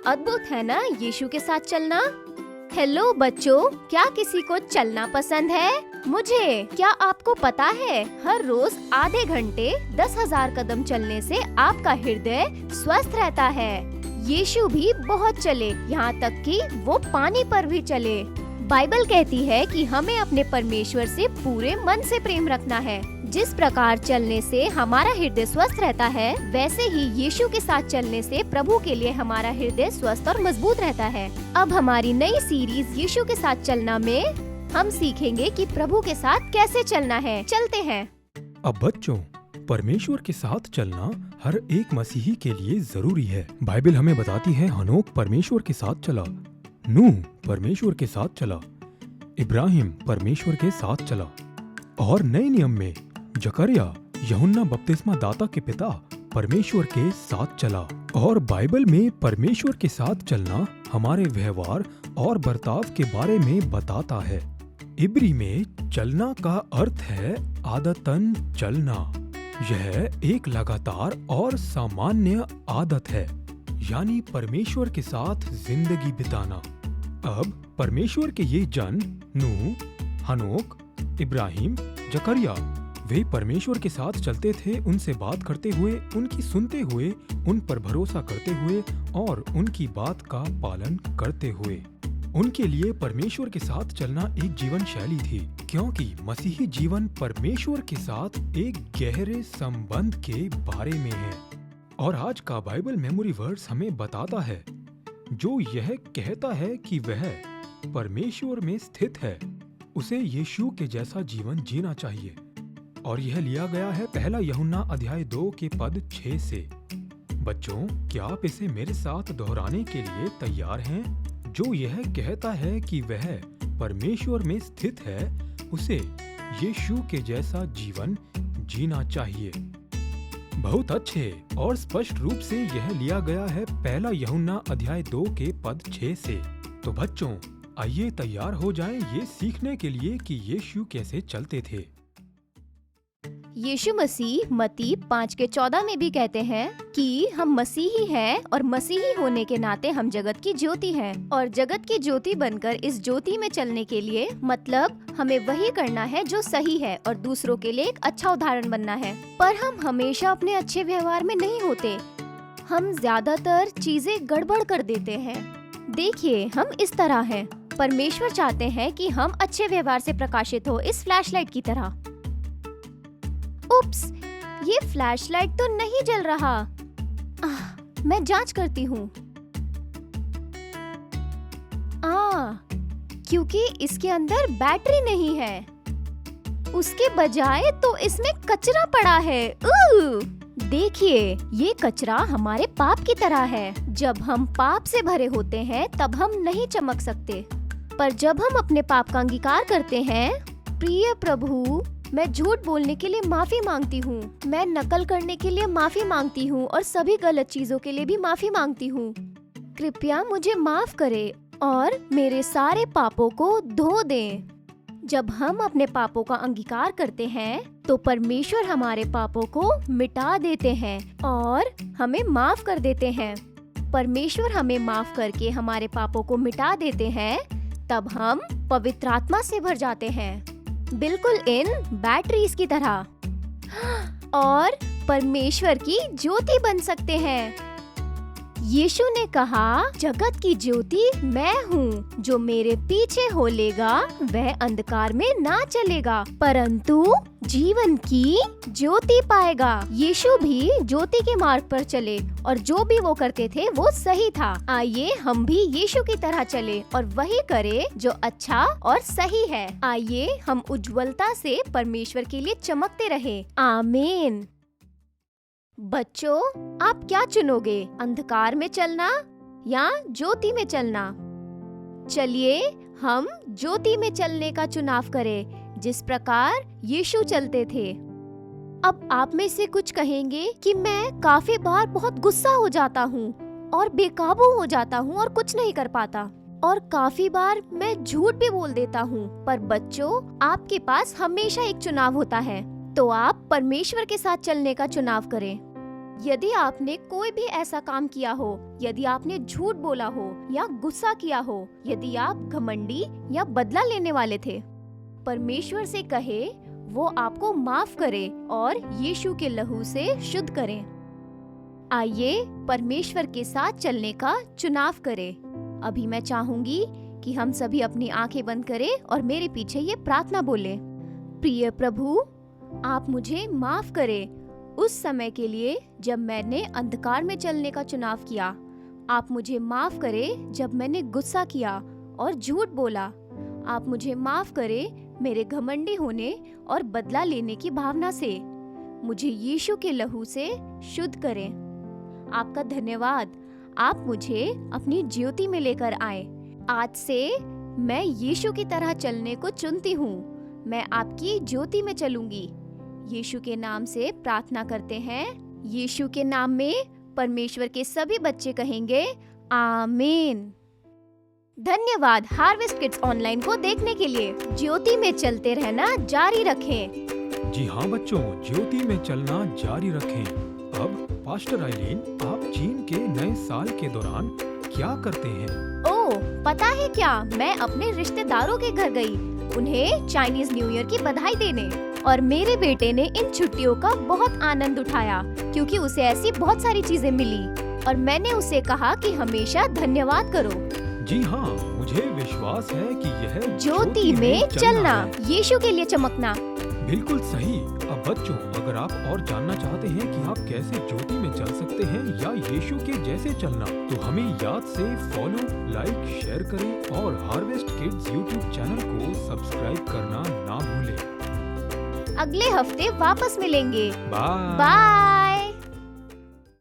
अद्भुत है ना यीशु के साथ चलना। हेलो बच्चों, क्या किसी को चलना पसंद है? मुझे। क्या आपको पता है हर रोज आधे घंटे 10,000 कदम चलने से आपका हृदय स्वस्थ रहता है। यीशु भी बहुत चले, यहाँ तक कि वो पानी पर भी चले। बाइबल कहती है कि हमें अपने परमेश्वर से पूरे मन से प्रेम रखना है। जिस प्रकार चलने से हमारा हृदय स्वस्थ रहता है, वैसे ही यीशु के साथ चलने से प्रभु के लिए हमारा हृदय स्वस्थ और मजबूत रहता है। अब हमारी नई सीरीज यीशु के साथ चलना में हम सीखेंगे कि प्रभु के साथ कैसे चलना है। चलते हैं। अब बच्चों, परमेश्वर के साथ चलना हर एक मसीही के लिए जरूरी है। बाइबल हमें बताती है हनोक परमेश्वर के साथ चला, नूह परमेश्वर के साथ चला, इब्राहिम परमेश्वर के साथ चला, और नए नियम में जकरिया यूहन्ना बपतिस्मा दाता के पिता परमेश्वर के साथ चला। और बाइबल में परमेश्वर के साथ चलना हमारे व्यवहार और बर्ताव के बारे में बताता है। इब्री में चलना का अर्थ है आदतन चलना। यह एक लगातार और सामान्य आदत है, यानी परमेश्वर के साथ जिंदगी बिताना। अब परमेश्वर के ये जन नूह, हनोक, इब्राहिम, जकरिया, वे परमेश्वर के साथ चलते थे, उनसे बात करते हुए, उनकी सुनते हुए, उन पर भरोसा करते हुए और उनकी बात का पालन करते हुए। उनके लिए परमेश्वर के साथ चलना एक जीवन शैली थी, क्योंकि मसीही जीवन परमेश्वर के साथ एक गहरे संबंध के बारे में है। और आज का बाइबल मेमोरी वर्ड्स हमें बताता है, जो यह कहता है कि वह परमेश्वर में स्थित है, उसे यीशु के जैसा जीवन जीना चाहिए। और यह लिया गया है पहला यूहन्ना अध्याय 2 के पद 6 से। बच्चों, क्या आप इसे मेरे साथ दोहराने के लिए तैयार हैं? जो यह कहता है कि वह परमेश्वर में स्थित है, उसे यीशु के जैसा जीवन जीना चाहिए। बहुत अच्छे और स्पष्ट रूप से यह लिया गया है पहला यूहन्ना अध्याय 2 के पद 6 से। तो बच्चों, आइए तैयार हो जाएं ये सीखने के लिए कि यीशु कैसे चलते थे। यीशु मसीह मत्ती 5:14 में भी कहते हैं कि हम मसीही हैं और मसीही होने के नाते हम जगत की ज्योति हैं। और जगत की ज्योति बनकर इस ज्योति में चलने के लिए मतलब हमें वही करना है जो सही है और दूसरों के लिए एक अच्छा उदाहरण बनना है। पर हम हमेशा अपने अच्छे व्यवहार में नहीं होते। हम ज्यादातर चीजें गड़बड़ कर देते हैं। देखिए, हम इस तरह हैं। परमेश्वर चाहते हैं कि हम अच्छे व्यवहार से प्रकाशित हो, इस फ्लैशलाइट की तरह। उप्स, ये फ्लैशलाइट तो नहीं जल रहा। मैं जांच करती हूँ। क्योंकि इसके अंदर बैटरी नहीं है। उसके बजाय तो इसमें कचरा पड़ा है। देखिए, ये कचरा हमारे पाप की तरह है। जब हम पाप से भरे होते हैं तब हम नहीं चमक सकते, पर जब हम अपने पाप का अंगीकार करते हैं, प्रिय प्रभु, मैं झूठ बोलने के लिए माफी मांगती हूँ, मैं नकल करने के लिए माफी मांगती हूँ और सभी गलत चीजों के लिए भी माफी मांगती हूँ। कृपया मुझे माफ करें और मेरे सारे पापों को धो दें। जब हम अपने पापों का अंगीकार करते हैं तो परमेश्वर हमारे पापों को मिटा देते हैं और हमें माफ कर देते हैं। परमेश्वर हमें माफ करके हमारे पापों को मिटा देते हैं, तब हम पवित्र आत्मा से भर जाते हैं, बिल्कुल इन बैटरीज की तरह, और परमेश्वर की ज्योति बन सकते हैं। यीशु ने कहा, जगत की ज्योति मैं हूँ, जो मेरे पीछे हो लेगा वह अंधकार में ना चलेगा परंतु जीवन की ज्योति पाएगा। यीशु भी ज्योति के मार्ग पर चले और जो भी वो करते थे वो सही था। आइए हम भी यीशु की तरह चले और वही करें जो अच्छा और सही है। आइए हम उज्ज्वलता से परमेश्वर के लिए चमकते रहे। आमीन। बच्चों, आप क्या चुनोगे, अंधकार में चलना या ज्योति में चलना? चलिए हम ज्योति में चलने का चुनाव करें, जिस प्रकार यीशु चलते थे। अब आप में से कुछ कहेंगे कि मैं काफी बार बहुत गुस्सा हो जाता हूँ और बेकाबू हो जाता हूँ और कुछ नहीं कर पाता, और काफी बार मैं झूठ भी बोल देता हूँ। पर बच्चों, आपके पास हमेशा एक चुनाव होता है, तो आप परमेश्वर के साथ चलने का चुनाव करें। यदि आपने कोई भी ऐसा काम किया हो, यदि आपने झूठ बोला हो या गुस्सा किया हो, यदि आप घमंडी या बदला लेने वाले थे, परमेश्वर से कहे वो आपको माफ करे और यीशु के लहू से शुद्ध करें। आइए परमेश्वर के साथ चलने का चुनाव करें। अभी मैं चाहूंगी कि हम सभी अपनी आंखें बंद करें और मेरे पीछे ये प्रार्थना बोलें। प्रिय प्रभु, आप मुझे माफ करें उस समय के लिए जब मैंने अंधकार में चलने का चुनाव किया। आप मुझे माफ करें जब मैंने गुस्सा किया और झूठ बोला। आप मुझे माफ करें मेरे घमंडी होने और बदला लेने की भावना से। मुझे यीशु के लहू से शुद्ध करें। आपका धन्यवाद, आप मुझे अपनी ज्योति में लेकर आए। आज से मैं यीशु की तरह चलने को चुनती हूँ। मैं आपकी ज्योति में चलूंगी। यीशु के नाम से प्रार्थना करते हैं। यीशु के नाम में परमेश्वर के सभी बच्चे कहेंगे आमीन। धन्यवाद हार्वेस्ट किड्स ऑनलाइन को देखने के लिए। ज्योति में चलते रहना जारी रखें। जी हाँ बच्चों, ज्योति में चलना जारी रखें। अब पास्टर आइलीन, आप चीन के नए साल के दौरान क्या करते हैं? ओह, पता है क्या, मैं अपने रिश्तेदारों के घर गई उन्हें चाइनीज न्यू ईयर की बधाई देने। और मेरे बेटे ने इन छुट्टियों का बहुत आनंद उठाया क्योंकि उसे ऐसी बहुत सारी चीजें मिली और मैंने उसे कहा कि हमेशा धन्यवाद करो। जी हाँ, मुझे विश्वास है कि यह ज्योति में चलना, है। यीशु के लिए चमकना। बिल्कुल सही। अब बच्चों, अगर आप और जानना चाहते हैं कि आप कैसे ज्योति में चल सकते हैं या यीशु के जैसे चलना, तो हमें याद से फॉलो, लाइक, शेयर करें और हार्वेस्ट किड्स यूट्यूब चैनल को सब्सक्राइब करना ना भूलें। अगले हफ्ते वापस मिलेंगे। बाय। बाय।